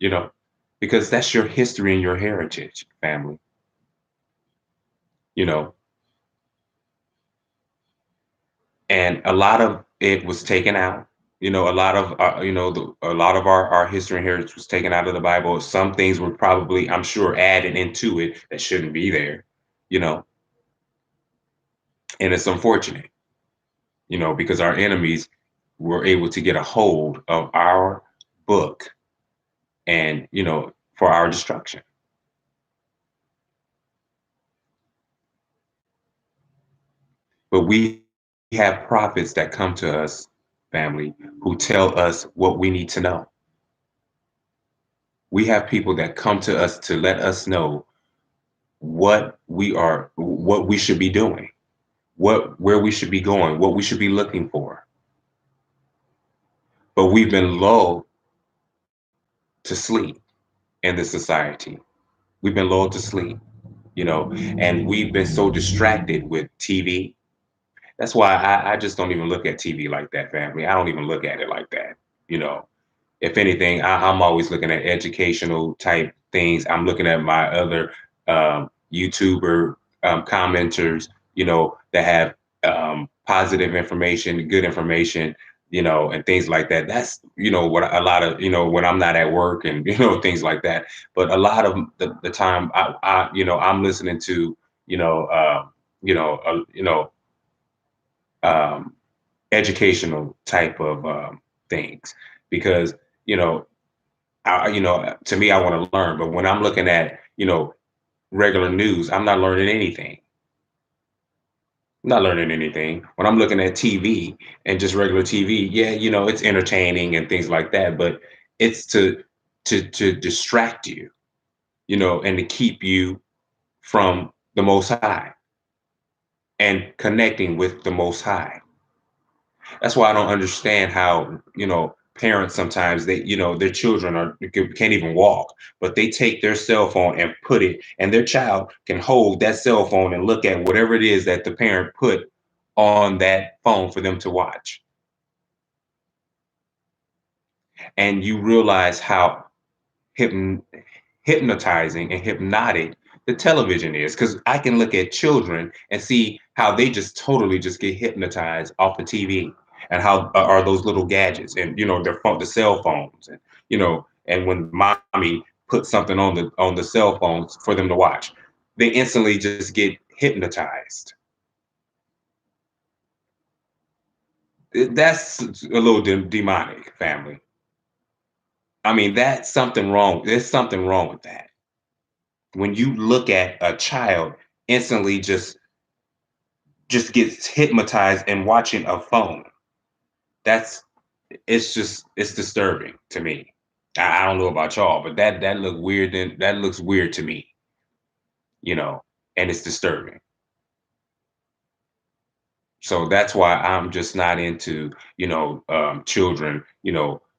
Because that's your history and your heritage, family. You know, and a lot of it was taken out. A lot of a lot of our history and heritage was taken out of the Bible. Some things were probably, I'm sure, added into it that shouldn't be there. You know, and it's unfortunate. Because our enemies were able to get a hold of our book, and for our destruction. But we have prophets that come to us, family, who tell us what we need to know. We have people that come to us to let us know what we should be doing, where we should be going, what we should be looking for. But we've been lulled to sleep in this society. We've been lulled to sleep, and we've been so distracted with TV. That's why I just don't even look at TV like that, family. I don't even look at it like that. You know, if anything, I'm always looking at educational type things. I'm looking at my other YouTuber commenters, that have positive information, good information, and things like that. That's what a lot of when I'm not at work and things like that. But a lot of the time, I'm listening to you know you know um, educational type of things because you know to me, I want to learn. But when I'm looking at, regular news, I'm not learning anything. I'm not learning anything. When I'm looking at TV and just regular TV, yeah, it's entertaining and things like that, but it's to distract you, and to keep you from the Most High and connecting with the Most High. That's why I don't understand how, parents sometimes their children can't even walk, but they take their cell phone and put it, and their child can hold that cell phone and look at whatever it is that the parent put on that phone for them to watch. And you realize how hypn- hypnotizing and hypnotic the television is, because I can look at children and see how they just totally just get hypnotized off the TV, and how are those little gadgets and their phone, the cell phones, and and when mommy puts something on the cell phones for them to watch, they instantly just get hypnotized. That's a little demonic, family. I mean, that's something wrong. There's something wrong with that. When you look at a child instantly just gets hypnotized and watching a phone. That's it's disturbing to me. I don't know about y'all, but that look weird. Then that looks weird to me, you know, and it's disturbing. So that's why I'm just not into, children,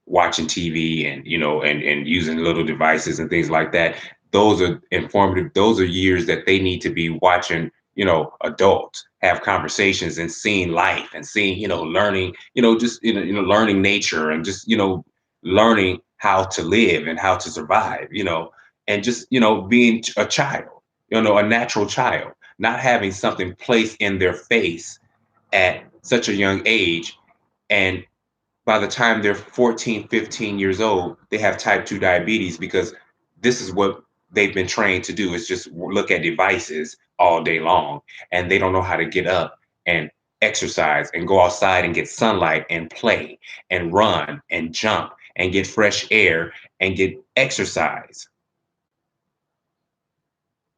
watching TV and, and using little devices and things like that. Those are informative. Those are years that they need to be watching, adults have conversations and seeing life and seeing, learning, just, learning nature and just, learning how to live and how to survive, and just, being a child, a natural child, not having something placed in their face at such a young age. And by the time they're 14, 15 years old, they have type 2 diabetes because this is what they've been trained to do is just look at devices all day long. And they don't know how to get up and exercise and go outside and get sunlight and play and run and jump and get fresh air and get exercise.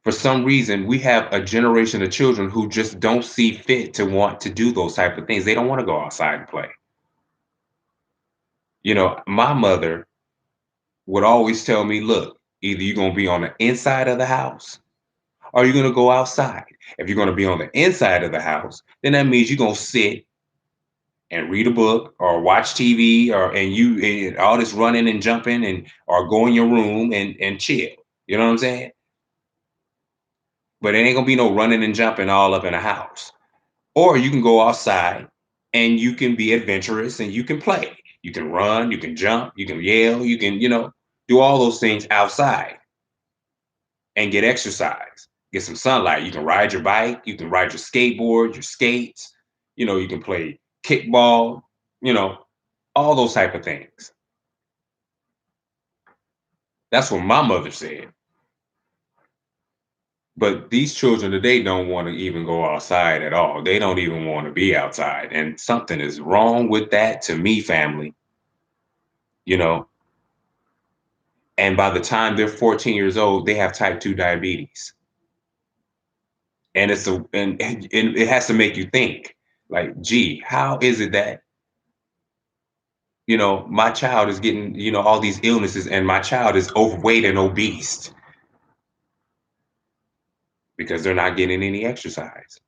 For some reason, we have a generation of children who just don't see fit to want to do those type of things. They don't want to go outside and play. My mother would always tell me, look, either you're going to be on the inside of the house or you're going to go outside. If you're going to be on the inside of the house, then that means you're going to sit and read a book or watch TV and all this running and jumping and or go in your room and chill. You know what I'm saying? But it ain't going to be no running and jumping all up in a house. Or you can go outside and you can be adventurous and you can play. You can run, you can jump, you can yell, you can, do all those things outside and get exercise, get some sunlight. You can ride your bike, you can ride your skateboard, your skates, you can play kickball, you know, all those type of things. That's what my mother said. But these children today don't want to even go outside at all. They don't even want to be outside. And something is wrong with that to me, family, you know. And by the time they're 14 years old, they have type 2 diabetes. And and it has to make you think like, gee, how is it that, my child is getting, all these illnesses and my child is overweight and obese because they're not getting any exercise.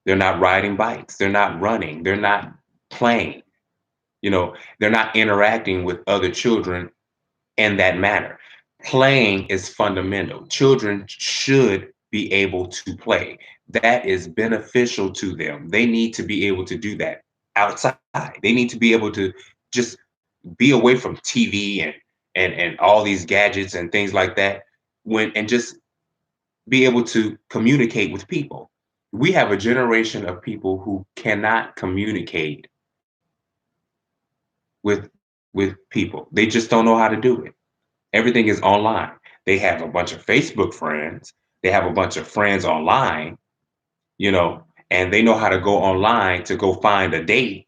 They're not riding bikes. They're not running. They're not playing. They're not interacting with other children in that manner. Playing is fundamental. Children should be able to play. That is beneficial to them. They need to be able to do that outside. They need to be able to just be away from TV and all these gadgets and things like that and just be able to communicate with people. We have a generation of people who cannot communicate with people. They just don't know how to do it. Everything is online. They have a bunch of Facebook friends. They have a bunch of friends online, and they know how to go online to go find a date,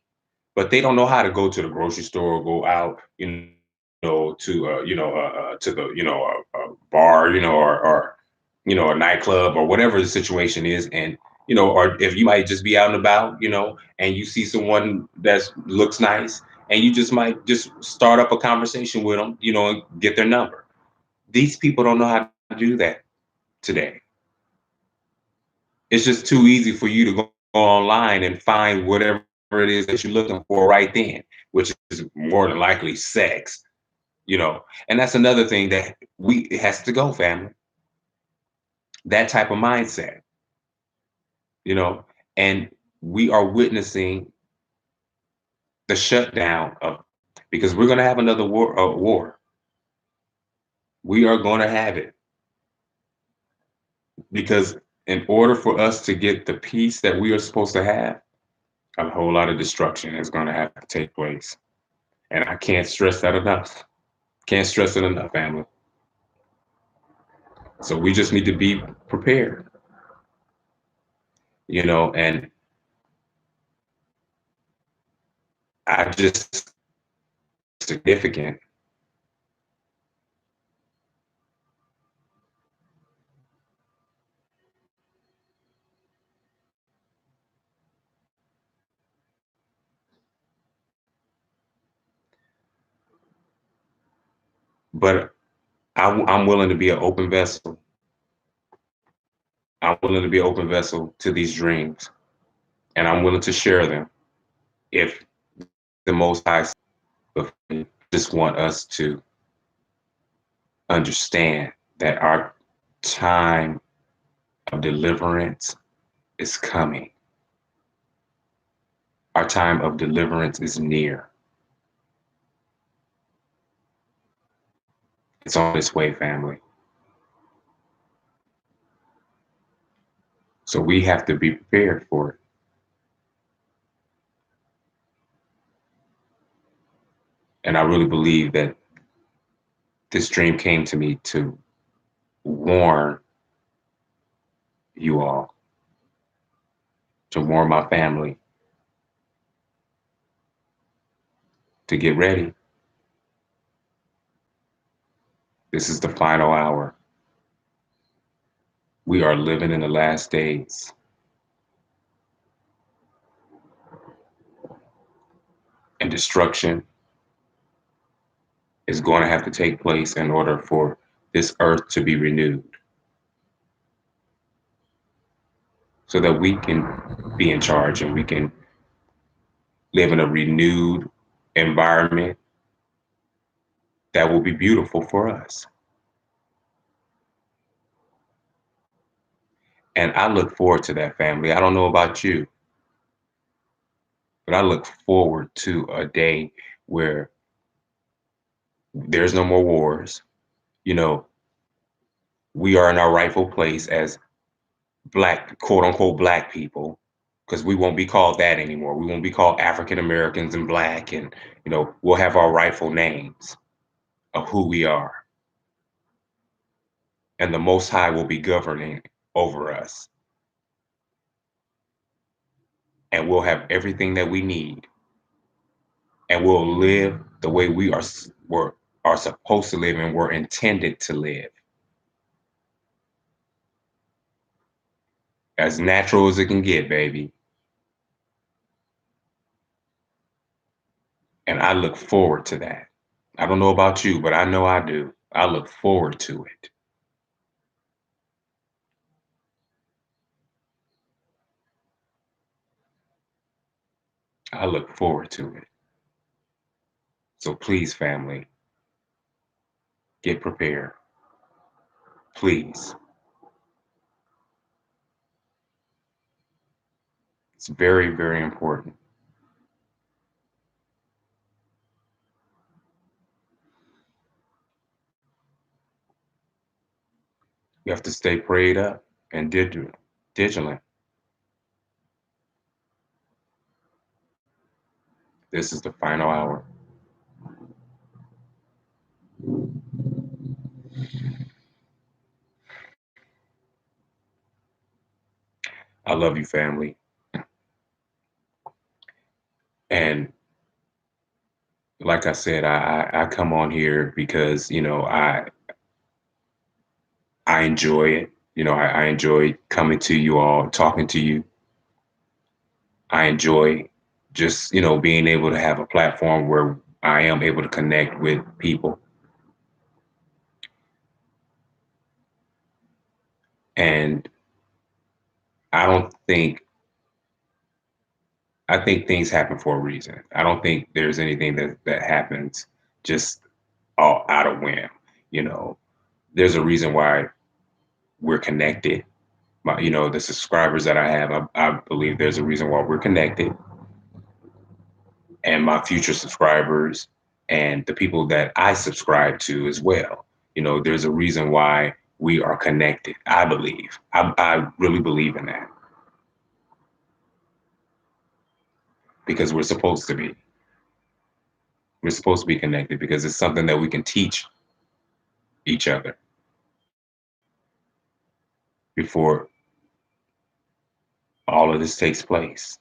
but they don't know how to go to the grocery store or go out, to the, a bar, or a nightclub or whatever the situation is, and or if you might just be out and about, and you see someone that looks nice, and you just might just start up a conversation with them, and get their number. These people don't know how to do that today. It's just too easy for you to go online and find whatever it is that you're looking for right then, which is more than likely sex, And that's another thing that it has to go, family. That type of mindset, you know, and we are witnessing the shutdown of because we're going to have another war. We are going to have it because in order for us to get the peace that we are supposed to have, a whole lot of destruction is going to have to take place. And I can't stress that enough. Can't stress it enough, family. So we just need to be prepared, and I just significant. But I'm willing to be an open vessel. I'm willing to be an open vessel to these dreams, and I'm willing to share them if the Most High just want us to understand that our time of deliverance is coming. Our time of deliverance is near. It's on its way, family. So we have to be prepared for it. And I really believe that this dream came to me to warn you all, to warn my family, to get ready. This is the final hour. We are living in the last days. And destruction is going to have to take place in order for this earth to be renewed so that we can be in charge and we can live in a renewed environment that will be beautiful for us. And I look forward to that, family. I don't know about you, but I look forward to a day where there's no more wars. You know, we are in our rightful place as black, quote unquote, black people, because we won't be called that anymore. We won't be called African Americans and black, and we'll have our rightful names of who we are, and the Most High will be governing over us, and we'll have everything that we need, and we'll live the way are supposed to live and were intended to live, as natural as it can get, baby. And I look forward to that. I don't know about you, but I know I do. I look forward to it. I look forward to it. So please, family, get prepared. Please. It's very, very important. You have to stay prayed up and vigilant. This is the final hour. I love you, family. And like I said, I come on here because, I enjoy it. I enjoy coming to you all, talking to you. I enjoy just, being able to have a platform where I am able to connect with people. And I don't think, I think things happen for a reason. I don't think there's anything that happens just all out of whim. You know, there's a reason why we're connected. The subscribers that I have, I believe there's a reason why we're connected, and my future subscribers and the people that I subscribe to as well. There's a reason why we are connected. I believe. I really believe in that because we're supposed to be. We're supposed to be connected because it's something that we can teach each other before all of this takes place.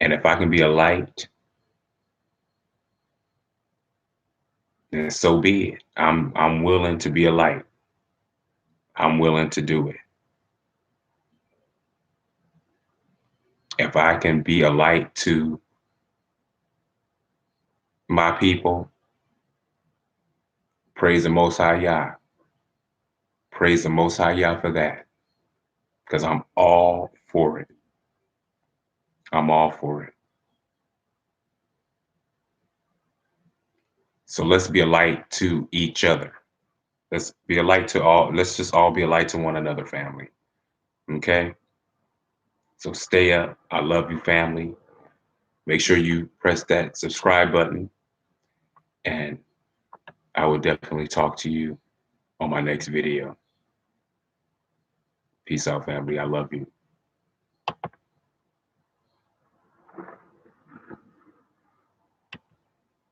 And if I can be a light, then so be it. I'm willing to be a light. I'm willing to do it. If I can be a light to My people, praise the Most High Yah. Praise the Most High Yah for that, because I'm all for it. I'm all for it. So let's be a light to each other. Let's be a light to all. Let's just all be a light to one another, family. Okay? So stay up. I love you, family. Make sure you press that subscribe button, and I will definitely talk to you on my next video. Peace out, family. I love you.